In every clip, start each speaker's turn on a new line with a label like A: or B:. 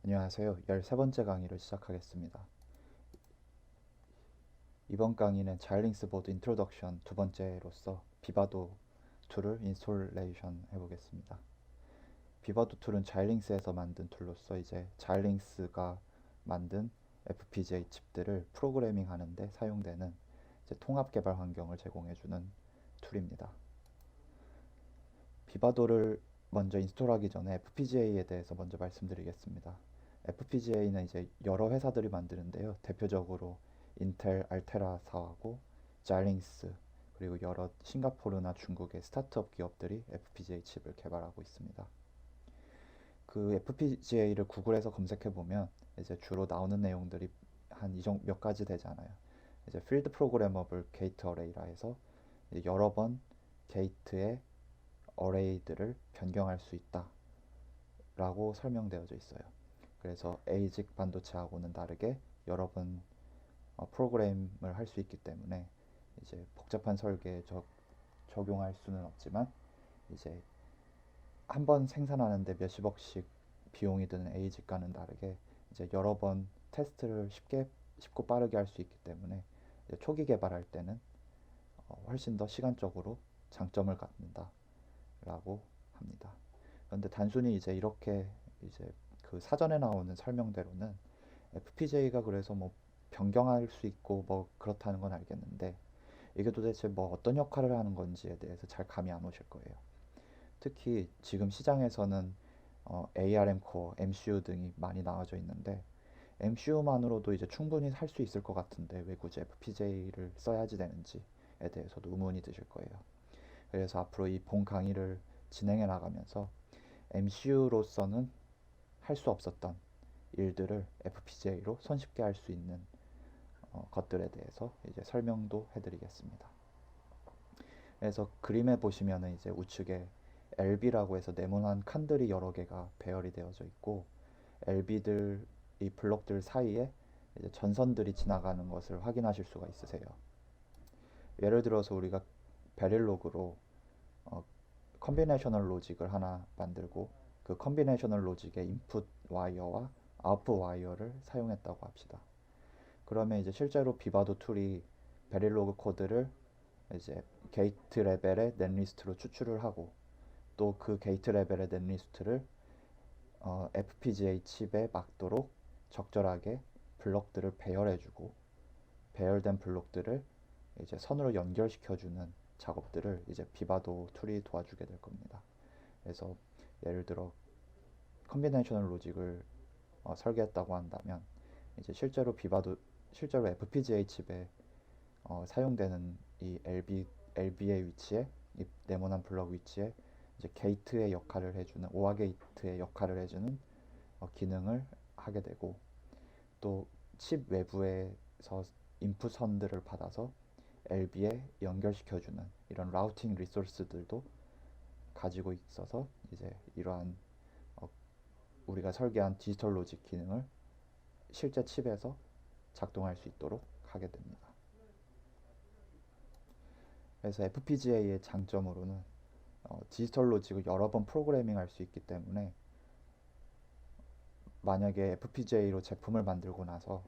A: 안녕하세요. 13번째 강의를 시작하겠습니다. 이번 강의는 자일링스 보드 인트로덕션 두 번째로서 비바도 툴을 인스톨레이션 해보겠습니다. 비바도 툴은 자일링스에서 만든 툴로서 이제 자일링스가 만든 FPGA 칩들을 프로그래밍 하는데 사용되는 이제 통합 개발 환경을 제공해주는 툴입니다. 비바도를 먼저 인스톨하기 전에 FPGA에 대해서 먼저 말씀드리겠습니다. FPGA는 이제 여러 회사들이 만드는데요. 대표적으로 인텔 알테라사하고 자일링스 그리고 여러 싱가포르나 중국의 스타트업 기업들이 FPGA 칩을 개발하고 있습니다. 그 FPGA를 구글에서 검색해 보면 이제 주로 나오는 내용들이 한 몇 가지 되잖아요. 이제 필드 프로그래머블 게이트 어레이라 해서 여러 번 게이트의 어레이들을 변경할 수 있다 라고 설명되어져 있어요. 그래서 ASIC 반도체하고는 다르게 여러 번 프로그램을 할 수 있기 때문에 이제 복잡한 설계에 적용할 수는 없지만 이제 한 번 생산하는데 몇십억씩 비용이 드는 ASIC과는 다르게 이제 여러 번 테스트를 쉽고 빠르게 할 수 있기 때문에 초기 개발할 때는 훨씬 더 시간적으로 장점을 갖는다 라고 합니다. 그런데 단순히 이제 이렇게 이제 그 사전에 나오는 설명대로는 FPGA가 그래서 뭐 변경할 수 있고 뭐 그렇다는 건 알겠는데 이게 도대체 뭐 어떤 역할을 하는 건지에 대해서 잘 감이 안 오실 거예요. 특히 지금 시장에서는 ARM 코어, MCU 등이 많이 나와져 있는데 MCU만으로도 이제 충분히 할 수 있을 것 같은데 왜 굳이 FPGA를 써야지 되는지에 대해서도 의문이 드실 거예요. 그래서 앞으로 이 본 강의를 진행해 나가면서 MCU로서는 할 수 없었던 일들을 FPGA로 손쉽게 할 수 있는 것들에 대해서 이제 설명도 해드리겠습니다. 그래서 그림에 보시면은 이제 우측에 LB라고 해서 네모난 칸들이 여러 개가 배열이 되어져 있고 LB들 이 블록들 사이에 이제 전선들이 지나가는 것을 확인하실 수가 있으세요. 예를 들어서 우리가 베릴로그로 컨비네이셔널 로직을 하나 만들고 그 컨비네이셔널 로직의 인풋 와이어와 아웃풋 와이어를 사용했다고 합시다. 그러면 이제 실제로 비바도 툴이 베릴로그 코드를 이제 게이트 레벨의 넷리스트로 추출을 하고 또 그 게이트 레벨의 넷리스트를 FPGA 칩에 맞도록 적절하게 블록들을 배열해주고 배열된 블록들을 이제 선으로 연결시켜주는 작업들을 이제 비바도 툴이 도와주게 될 겁니다. 그래서 예를 들어 컨비네이셔널 로직을 설계했다고 한다면 이제 실제로 FPGA 칩에 사용되는 이 LB의 위치에 이 네모난 블럭 위치에 이제 게이트의 역할을 해주는 오화 게이트의 역할을 해주는 기능을 하게 되고 또 칩 외부에서 인풋 선들을 받아서 LB에 연결시켜주는 이런 라우팅 리소스들도 가지고 있어서 이제 이러한 우리가 설계한 디지털 로직 기능을 실제 칩에서 작동할 수 있도록 하게 됩니다. 그래서 FPGA의 장점으로는 디지털 로직을 여러 번 프로그래밍 할 수 있기 때문에 만약에 FPGA로 제품을 만들고 나서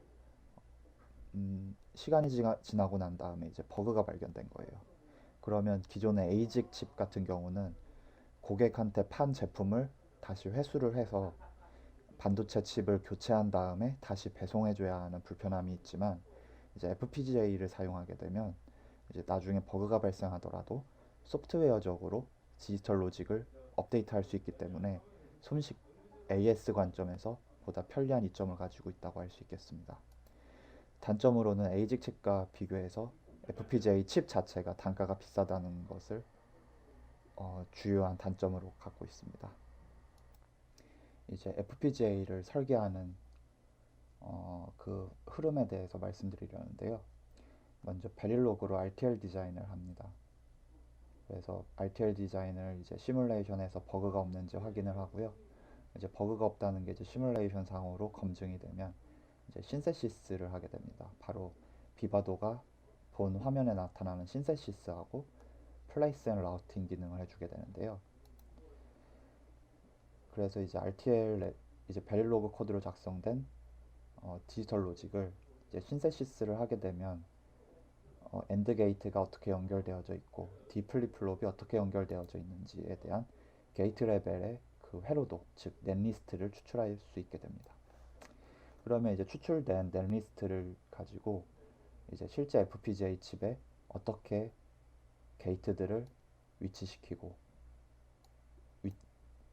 A: 시간이 지나고 난 다음에 이제 버그가 발견된 거예요. 그러면 기존의 에이직 칩 같은 경우는 고객한테 판 제품을 다시 회수를 해서 반도체 칩을 교체한 다음에 다시 배송해줘야 하는 불편함이 있지만 이제 FPGA를 사용하게 되면 이제 나중에 버그가 발생하더라도 소프트웨어적으로 디지털 로직을 업데이트할 수 있기 때문에 손쉽 AS 관점에서 보다 편리한 이점을 가지고 있다고 할 수 있겠습니다. 단점으로는 에이직 칩과 비교해서 FPGA 칩 자체가 단가가 비싸다는 것을 주요한 단점으로 갖고 있습니다. 이제 FPGA를 설계하는 그 흐름에 대해서 말씀드리려는데요. 먼저 베릴로그로 RTL 디자인을 합니다. 그래서 RTL 디자인을 이제 시뮬레이션에서 버그가 없는지 확인을 하고요. 이제 버그가 없다는 게 이제 시뮬레이션 상으로 검증이 되면 이제 신세시스를 하게 됩니다. 바로 비바도가 본 화면에 나타나는 신세시스하고 플레이스 앤 라우팅 기능을 해주게 되는데요. 그래서 이제 RTL 이제 베릴로그 코드로 작성된 디지털 로직을 이제 신세시스를 하게 되면 엔드 게이트가 어떻게 연결되어져 있고 D 플립플롭이 어떻게 연결되어져 있는지에 대한 게이트 레벨의 그 회로도, 즉 넷리스트를 추출할 수 있게 됩니다. 그러면 이제 추출된 넷리스트를 가지고 이제 실제 FPGA 칩에 어떻게 게이트들을 위치시키고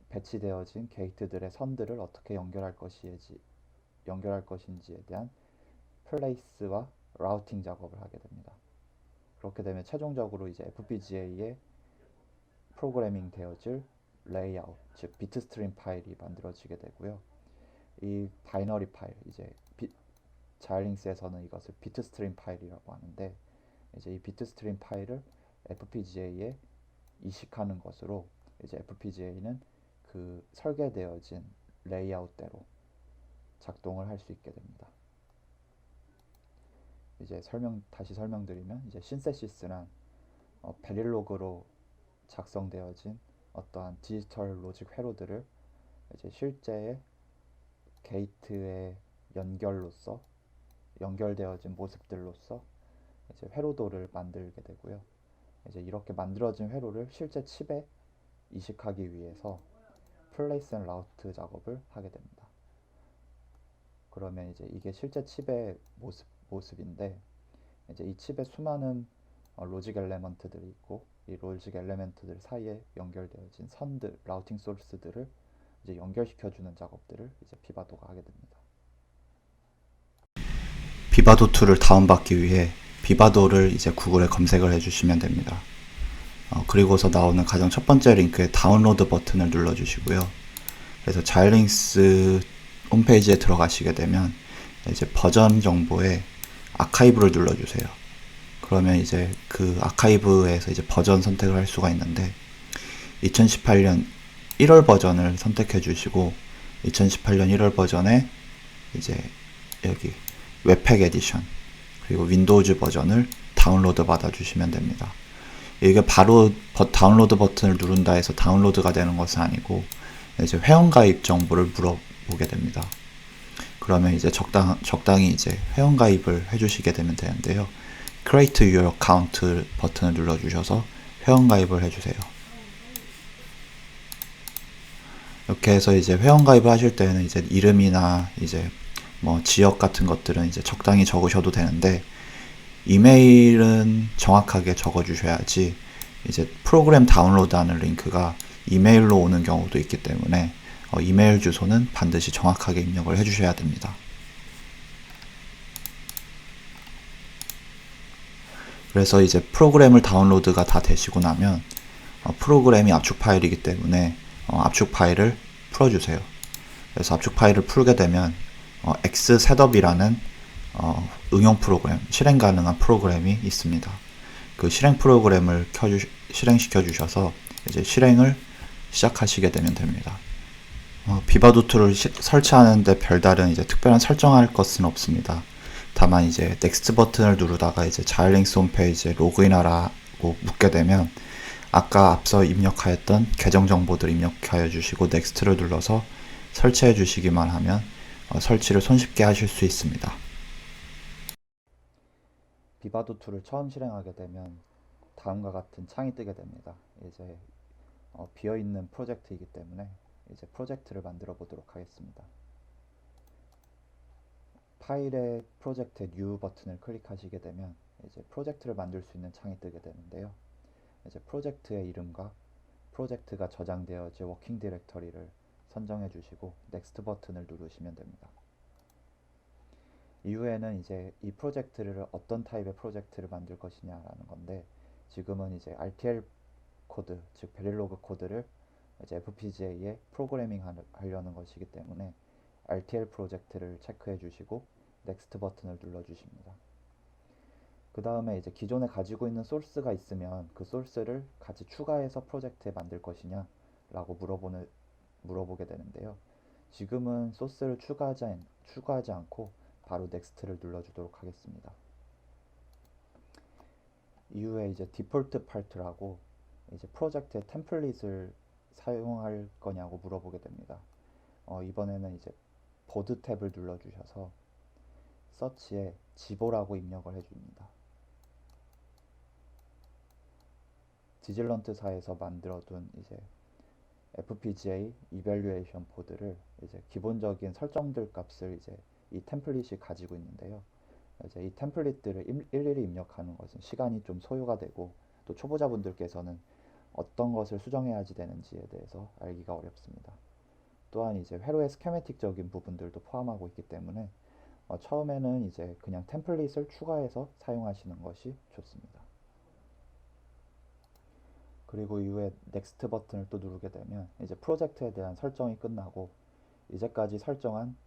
A: 배치되어진 게이트들의 선들을 어떻게 연결할 것인지에 대한 플레이스와 라우팅 작업을 하게 됩니다. 그렇게 되면 최종적으로 이제 FPGA에 프로그래밍 되어질 레이아웃, 즉 비트 스트림 파일이 만들어지게 되고요. 이 바이너리 파일, 이제 자일링스에서는 이것을 비트 스트림 파일이라고 하는데, 이제 이 비트 스트림 파일을 FPGA에 이식하는 것으로 이제 FPGA는 그 설계되어진 레이아웃대로 작동을 할 수 있게 됩니다. 이제 다시 설명드리면, 이제 신세시스란 베릴로그로 작성되어진 어떠한 디지털 로직 회로들을 이제 실제의 게이트의 연결되어진 모습들로서 이제 회로도를 만들게 되고요. 이제 이렇게 만들어진 회로를 실제 칩에 이식하기 위해서 플레이스 앤 라우트 작업을 하게 됩니다. 그러면 이제 이게 실제 칩의 모습인데, 이제 이 칩에 수많은 로직 엘레먼트들이 있고, 이 로직 엘레먼트들 사이에 연결되어진 선들, 라우팅 소스들을 이제 연결시켜주는 작업들을 이제 비바도가 하게 됩니다.
B: 비바도 2를 다운받기 위해 비바도를 이제 구글에 검색을 해주시면 됩니다. 그리고서 나오는 가장 첫 번째 링크에 다운로드 버튼을 눌러주시고요. 그래서 자일링스 홈페이지에 들어가시게 되면 이제 버전 정보에 아카이브를 눌러주세요. 그러면 이제 그 아카이브에서 이제 버전 선택을 할 수가 있는데 2018년 1월 버전을 선택해 주시고 2018년 1월 버전에 이제 여기 웹팩 에디션 그리고 윈도우즈 버전을 다운로드 받아 주시면 됩니다. 이게 바로 다운로드 버튼을 누른다 해서 다운로드가 되는 것은 아니고 이제 회원가입 정보를 물어보게 됩니다. 그러면 이제 적당히 이제 회원가입을 해주시게 되면 되는데요. Create Your Account 버튼을 눌러주셔서 회원가입을 해주세요. 이렇게 해서 이제 회원가입을 하실 때는 이제 이름이나 이제 뭐 지역 같은 것들은 이제 적당히 적으셔도 되는데 이메일은 정확하게 적어주셔야지 이제 프로그램 다운로드하는 링크가 이메일로 오는 경우도 있기 때문에 이메일 주소는 반드시 정확하게 입력을 해주셔야 됩니다. 그래서 이제 프로그램을 다운로드가 다 되시고 나면 프로그램이 압축 파일이기 때문에 압축 파일을 풀어주세요. 그래서 압축 파일을 풀게 되면 X셋업이라는 응용 프로그램, 실행 가능한 프로그램이 있습니다. 그 실행 프로그램을 실행시켜 주셔서 이제 실행을 시작하시게 되면 됩니다. 비바도2를 설치하는데 별다른 이제 특별한 설정할 것은 없습니다. 다만 이제 넥스트 버튼을 누르다가 이제 자일링스 홈페이지에 로그인하라고 묻게 되면 아까 앞서 입력하였던 계정 정보들 입력하여 주시고 넥스트를 눌러서 설치해 주시기만 하면 설치를 손쉽게 하실 수 있습니다.
A: 비바도2를 처음 실행하게 되면 다음과 같은 창이 뜨게 됩니다. 이제 비어있는 프로젝트이기 때문에 이제 프로젝트를 만들어 보도록 하겠습니다. 파일의 프로젝트 뉴 버튼을 클릭하시게 되면 이제 프로젝트를 만들 수 있는 창이 뜨게 되는데요. 이제 프로젝트의 이름과 프로젝트가 저장되어질 워킹 디렉터리를 선정해 주시고 넥스트 버튼을 누르시면 됩니다. 이후에는 이제 이 프로젝트를 어떤 타입의 프로젝트를 만들 것이냐라는 건데, 지금은 이제 RTL 코드, 즉 베릴로그 코드를 이제 FPGA에 프로그래밍 하려는 것이기 때문에 RTL 프로젝트를 체크해 주시고 넥스트 버튼을 눌러 주십니다. 그 다음에 이제 기존에 가지고 있는 소스가 있으면 그 소스를 같이 추가해서 프로젝트에 만들 것이냐 라고 물어보게 되는데요. 지금은 소스를 추가하지 않고 바로 넥스트를 눌러주도록 하겠습니다. 이후에 이제 디폴트 파트라고 이제 프로젝트의 템플릿을 사용할 거냐고 물어보게 됩니다. 이번에는 이제 보드 탭을 눌러주셔서 서치에 지보라고 입력을 해줍니다. 디질런트사에서 만들어둔 이제 FPGA 이밸류에이션 보드를 이제 기본적인 설정들 값을 이제 이 템플릿이 가지고 있는데요. 이제 이 템플릿들을 일일이 입력하는 것은 시간이 좀 소요가 되고 또 초보자분들께서는 어떤 것을 수정해야 되는지에 대해서 알기가 어렵습니다. 또한 이제 회로의 스케매틱적인 부분들도 포함하고 있기 때문에 처음에는 이제 그냥 템플릿을 추가해서 사용하시는 것이 좋습니다. 그리고 이후에 넥스트 버튼을 또 누르게 되면 이제 프로젝트에 대한 설정이 끝나고 이제까지 설정한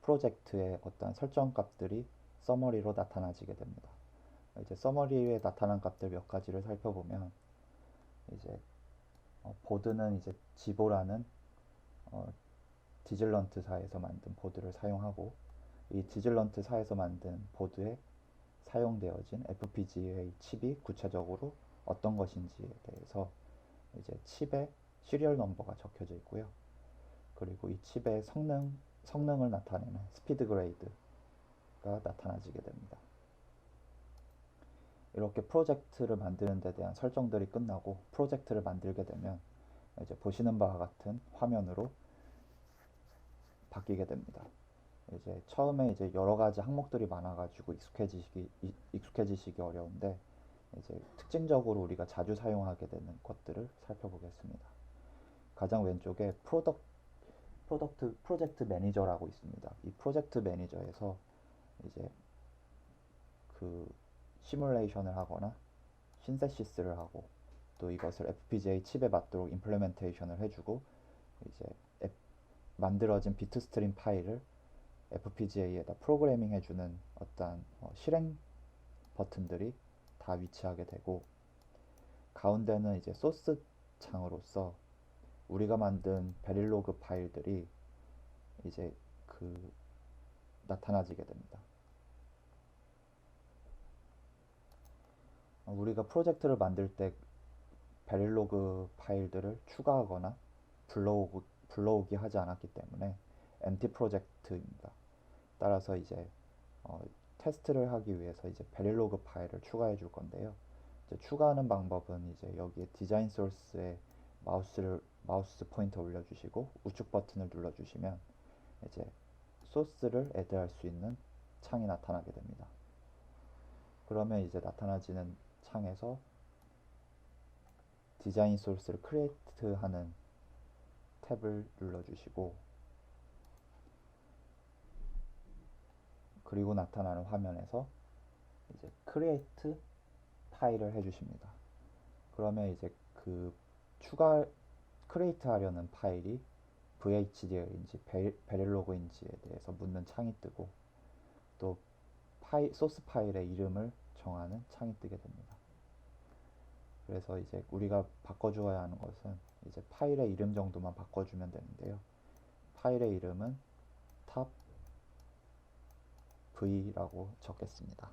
A: 프로젝트의 어떤 설정 값들이 서머리로 나타나지게 됩니다. 이제 서머리에 나타난 값들 몇 가지를 살펴보면 이제 보드는 이제 지보라는 디질런트사에서 만든 보드를 사용하고 이 디질런트사에서 만든 보드에 사용되어진 FPGA 칩이 구체적으로 어떤 것인지에 대해서 이제 칩의 시리얼 넘버가 적혀져 있고요. 그리고 이 칩의 성능을 나타내는 스피드 그레이드가 나타나지게 됩니다. 이렇게 프로젝트를 만드는 데 대한 설정들이 끝나고 프로젝트를 만들게 되면 이제 보시는 바와 같은 화면으로 바뀌게 됩니다. 이제 처음에 이제 여러 가지 항목들이 많아가지고 익숙해지시기 어려운데 이제 특징적으로 우리가 자주 사용하게 되는 것들을 살펴보겠습니다. 가장 왼쪽에 프로젝트 매니저라고 있습니다. 이 프로젝트 매니저에서 이제 그 시뮬레이션을 하거나 신세시스를 하고 또 이것을 FPGA 칩에 맞도록 임플레멘테이션을 해주고 이제 만들어진 비트 스트림 파일을 FPGA에다 프로그래밍 해주는 어떤 실행 버튼들이 다 위치하게 되고 가운데는 이제 소스 창으로서 우리가 만든 베릴로그 파일들이 이제 나타나지게 됩니다. 우리가 프로젝트를 만들 때 베릴로그 파일들을 추가하거나 불러오기 하지 않았기 때문에 empty 프로젝트입니다. 따라서 이제 테스트를 하기 위해서 이제 베릴로그 파일을 추가해 줄 건데요. 이제 추가하는 방법은 이제 여기에 디자인 소스에 마우스 포인터 올려주시고 우측 버튼을 눌러주시면 이제 소스를 애드할 수 있는 창이 나타나게 됩니다. 그러면 이제 나타나지는 창에서 디자인 소스를 크리에이트 하는 탭을 눌러주시고 그리고 나타나는 화면에서 이제 크리에이트 파일을 해주십니다. 그러면 이제 크리에이트 하려는 파일이 VHDL인지 베릴로그인지에 대해서 묻는 창이 뜨고 또 소스 파일의 이름을 정하는 창이 뜨게 됩니다. 그래서 이제 우리가 바꿔주어야 하는 것은 이제 파일의 이름 정도만 바꿔주면 되는데요. 파일의 이름은 탑 V라고 적겠습니다.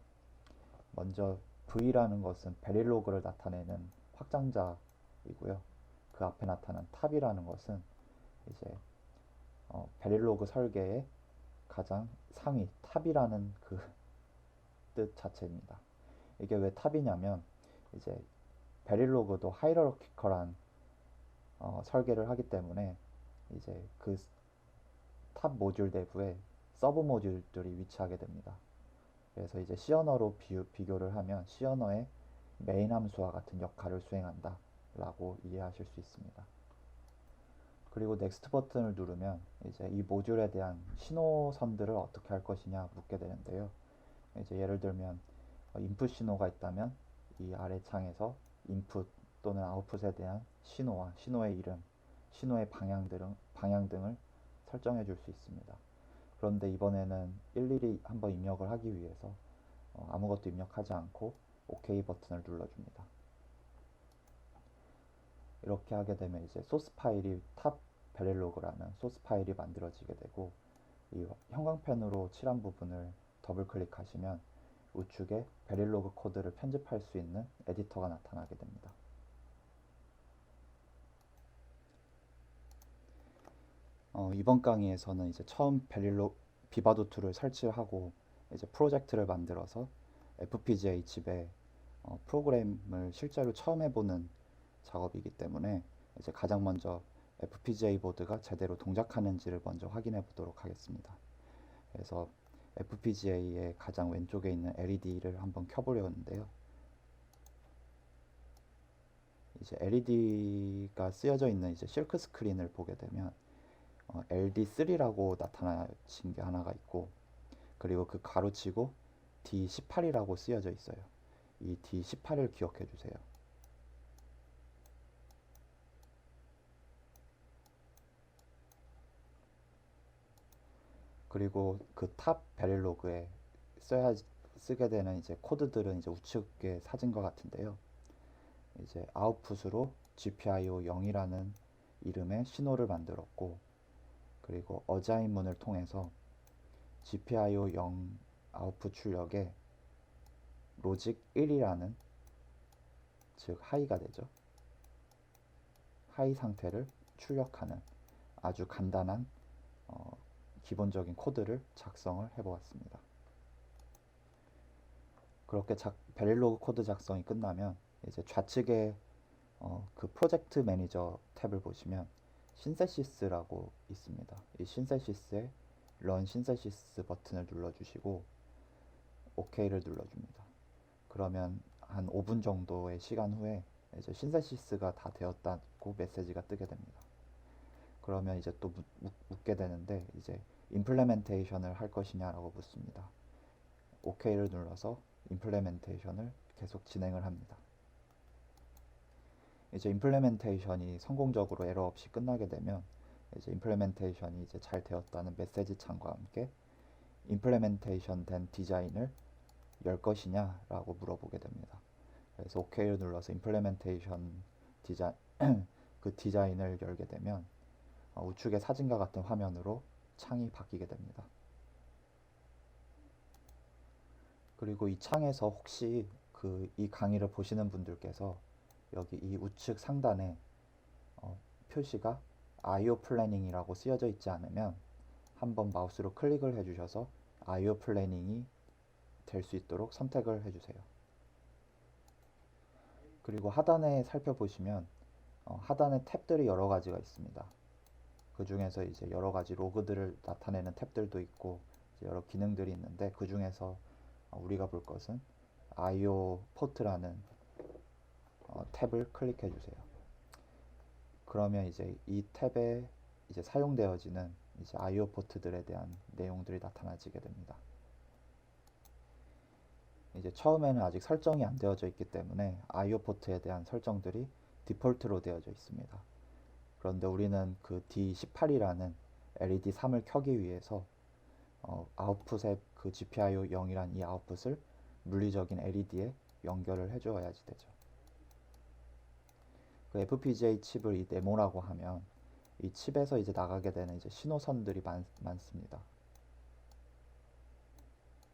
A: 먼저 V라는 것은 베릴로그를 나타내는 확장자이고요. 그 앞에 나타난 탑이라는 것은 이제 베릴로그 설계의 가장 상위 탑이라는 그 뜻 자체입니다. 이게 왜 탑이냐면 이제 베릴로그도 하이러키컬한 설계를 하기 때문에 이제 그 탑 모듈 내부에 서브 모듈들이 위치하게 됩니다. 그래서 이제 C 언어로 비교를 하면 C 언어의 메인 함수와 같은 역할을 수행한다 라고 이해하실 수 있습니다. 그리고 넥스트 버튼을 누르면 이제 이 모듈에 대한 신호선들을 어떻게 할 것이냐 묻게 되는데요. 이제 예를 들면 인풋 신호가 있다면 이 아래 창에서 인풋 또는 아웃풋에 대한 신호와 신호의 이름, 신호의 방향 등을 설정해 줄 수 있습니다. 그런데 이번에는 일일이 한번 입력을 하기 위해서 아무것도 입력하지 않고 OK 버튼을 눌러줍니다. 이렇게 하게 되면 이제 소스 파일이 탑 베릴로그라는 소스 파일이 만들어지게 되고 이 형광펜으로 칠한 부분을 더블 클릭하시면 우측에 베릴로그 코드를 편집할 수 있는 에디터가 나타나게 됩니다. 이번 강의에서는 이제 처음 비바도 툴을 설치하고 이제 프로젝트를 만들어서 FPGA 칩에 프로그램을 실제로 처음 해보는 작업이기 때문에 이제 가장 먼저 FPGA 보드가 제대로 동작하는지를 먼저 확인해 보도록 하겠습니다. 그래서 FPGA의 가장 왼쪽에 있는 LED를 한번 켜보려는데요. 이제 LED가 쓰여져 있는 이제 실크 스크린을 보게 되면 LD3라고 나타나신 게 하나가 있고, 그리고 그 가로치고 D18이라고 쓰여져 있어요. 이 D18을 기억해 주세요. 그리고 그 탑 베릴로그에 쓰게 되는 이제 코드들은 이제 우측에 사진과 같은데요. 이제 아웃풋으로 GPIO 0이라는 이름의 신호를 만들었고, 그리고 어자인문을 통해서 GPIO 0 아웃풋 출력에 로직 1이라는, 즉 하이가 되죠. 하이 상태를 출력하는 아주 간단한 기본적인 코드를 작성을 해보았습니다. 그렇게 베릴로그 코드 작성이 끝나면 이제 좌측에 그 프로젝트 매니저 탭을 보시면 신세시스라고 있습니다. 이 신세시스에 런 신세시스 버튼을 눌러주시고 OK를 눌러줍니다. 그러면 한 5분 정도의 시간 후에 이제 신세시스가 다 되었다고 메시지가 뜨게 됩니다. 그러면 이제 또 묻게 되는데, 이제 임플레멘테이션을 할 것이냐라고 묻습니다. OK를 눌러서 임플레멘테이션을 계속 진행을 합니다. 이제 임플레멘테이션이 성공적으로 에러 없이 끝나게 되면 이제 임플레멘테이션이 이제 잘 되었다는 메시지 창과 함께 임플레멘테이션 된 디자인을 열 것이냐라고 물어보게 됩니다. 그래서 OK를 눌러서 임플레멘테이션 그 디자인을 열게 되면 우측의 사진과 같은 화면으로 창이 바뀌게 됩니다. 그리고 이 창에서 혹시 이 강의를 보시는 분들께서 여기 이 우측 상단에 표시가 IO 플래닝이라고 쓰여져 있지 않으면 한번 마우스로 클릭을 해주셔서 IO 플래닝이 될 수 있도록 선택을 해주세요. 그리고 하단에 살펴보시면 하단에 탭들이 여러 가지가 있습니다. 그 중에서 이제 여러 가지 로그들을 나타내는 탭들도 있고 여러 기능들이 있는데, 그 중에서 우리가 볼 것은 IO 포트라는 탭을 클릭해 주세요. 그러면 이제 이 탭에 이제 사용되어지는 이제 IO 포트들에 대한 내용들이 나타나지게 됩니다. 이제 처음에는 아직 설정이 안 되어져 있기 때문에 IO 포트에 대한 설정들이 디폴트로 되어져 있습니다. 그런데 우리는 그 D18이라는 LED 3을 켜기 위해서 아웃풋에 그 GPIO 0이란 이 아웃풋을 물리적인 LED에 연결을 해주어야지 되죠. 그 FPGA 칩을 이 네모라고 하면 이 칩에서 이제 나가게 되는 이제 신호선들이 많습니다.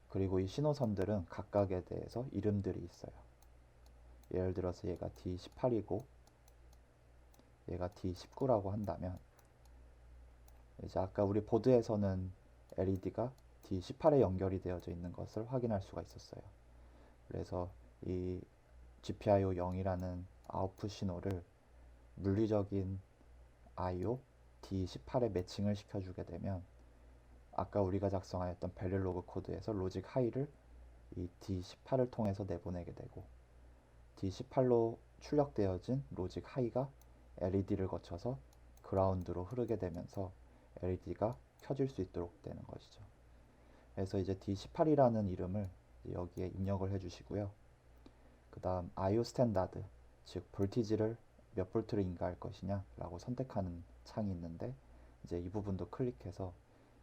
A: 그리고 이 신호선들은 각각에 대해서 이름들이 있어요. 예를 들어서 얘가 D18이고 얘가 D19라고 한다면, 이제 아까 우리 보드에서는 LED가 D18에 연결이 되어져 있는 것을 확인할 수가 있었어요. 그래서 이 GPIO 0이라는 아웃풋 신호를 물리적인 IO D18에 매칭을 시켜주게 되면 아까 우리가 작성하였던 베릴로그 코드에서 로직 하이를 이 D18을 통해서 내보내게 되고, D18로 출력되어진 로직 하이가 LED를 거쳐서 그라운드로 흐르게 되면서 LED가 켜질 수 있도록 되는 것이죠. 그래서 이제 D18이라는 이름을 여기에 입력을 해주시고요. 그 다음 IO 스탠다드, 즉 볼티지를 몇 볼트를 인가할 것이냐 라고 선택하는 창이 있는데, 이제 이 부분도 클릭해서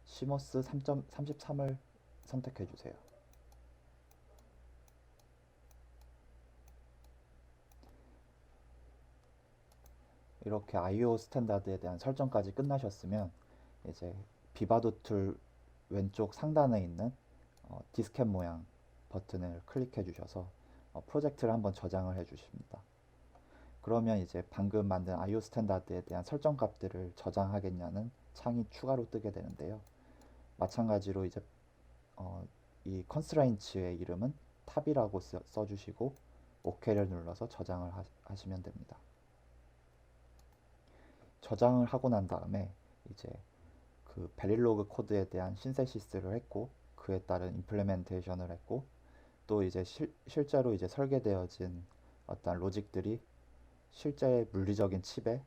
A: 시모스 3.33을 선택해 주세요. 이렇게 IO 스탠다드에 대한 설정까지 끝나셨으면 이제 비바도 툴 왼쪽 상단에 있는 디스켓 모양 버튼을 클릭해 주셔서 프로젝트를 한번 저장을 해 주십니다. 그러면 이제 방금 만든 IO 스탠다드에 대한 설정 값들을 저장하겠냐는 창이 추가로 뜨게 되는데요. 마찬가지로 이제 이 컨스트레인츠의 이름은 탑이라고 써주시고 OK를 눌러서 저장을 하시면 됩니다. 저장을 하고 난 다음에 이제 그 베릴로그 코드에 대한 신세시스를 했고 그에 따른 임플레멘테이션을 했고 또 이제 실제로 이제 설계되어진 어떤 로직들이 실제 물리적인 칩에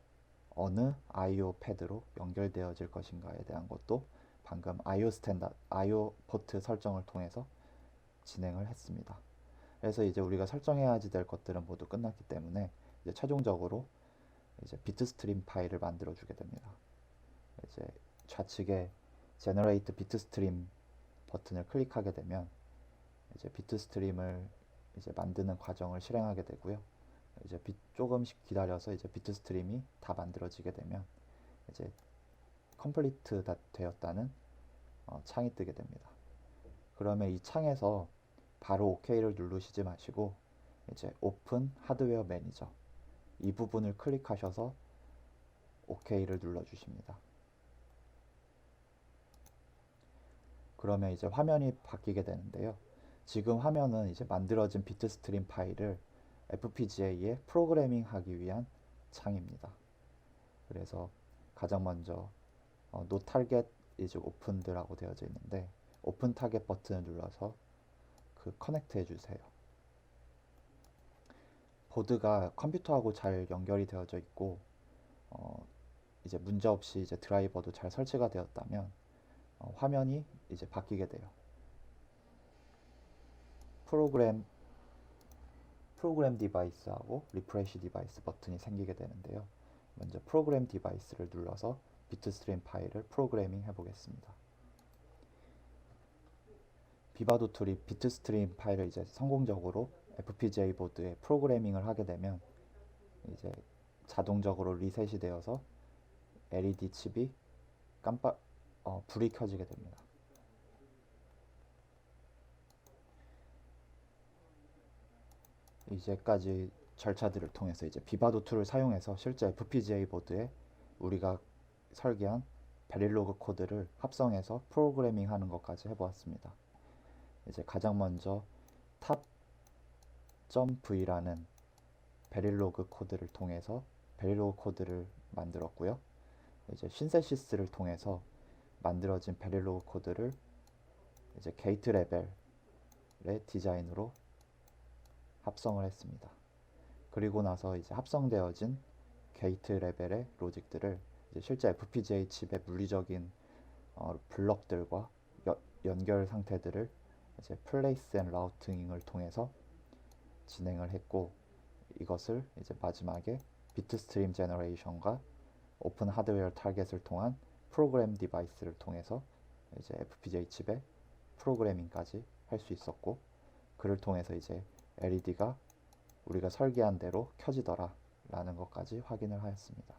A: 어느 I/O 패드로 연결되어질 것인가에 대한 것도 방금 I/O 포트 설정을 통해서 진행을 했습니다. 그래서 이제 우리가 설정해야 될 것들은 모두 끝났기 때문에 이제 최종적으로 이제 비트 스트림 파일을 만들어 주게 됩니다. 이제 좌측에 Generate 비트 스트림 버튼을 클릭하게 되면 이제 비트 스트림을 이제 만드는 과정을 실행하게 되고요. 이제 조금씩 기다려서 이제 비트 스트림이 다 만들어지게 되면 이제 컴플리트 다 되었다는 창이 뜨게 됩니다. 그러면 이 창에서 바로 OK를 누르시지 마시고 이제 오픈 하드웨어 매니저 이 부분을 클릭하셔서 OK를 눌러 주십니다. 그러면 이제 화면이 바뀌게 되는데요. 지금 화면은 이제 만들어진 비트 스트림 파일을 FPGA에 프로그래밍 하기 위한 창입니다. 그래서 가장 먼저 No Target is Opened라고 되어져 있는데 오픈 타겟 버튼을 눌러서 그 커넥트 해주세요. 보드가 컴퓨터하고 잘 연결이 되어져 있고 이제 문제없이 이제 드라이버도 잘 설치가 되었다면 화면이 이제 바뀌게 돼요. 프로그램 디바이스하고 리프레시 디바이스 버튼이 생기게 되는데요. 먼저 프로그램 디바이스를 눌러서 비트 스트림 파일을 프로그래밍 해보겠습니다. 비바도 툴이 비트 스트림 파일을 이제 성공적으로 FPGA 보드에 프로그래밍을 하게 되면 이제 자동적으로 리셋이 되어서 LED 칩이 불이 켜지게 됩니다. 이제까지 절차들을 통해서 이제 비바도 툴을 사용해서 실제 FPGA 보드에 우리가 설계한 베릴로그 코드를 합성해서 프로그래밍 하는 것까지 해보았습니다. 이제 가장 먼저 탑.v라는 베릴로그 코드를 통해서 베릴로그 코드를 만들었고요. 이제 신세시스를 통해서 만들어진 베릴로그 코드를 이제 게이트 레벨의 디자인으로 합성을 했습니다. 그리고 나서 이제 합성되어진 게이트 레벨의 로직들을 이제 실제 FPGA 칩의 물리적인 블럭들과 연결 상태들을 이제 플레이스 앤 라우팅을 통해서 진행을 했고 이것을 이제 마지막에 비트 스트림 제너레이션과 오픈 하드웨어 타겟을 통한 프로그램 디바이스를 통해서 이제 FPGA 칩의 프로그래밍까지 할 수 있었고 그를 통해서 이제 LED가 우리가 설계한 대로 켜지더라 라는 것까지 확인을 하였습니다.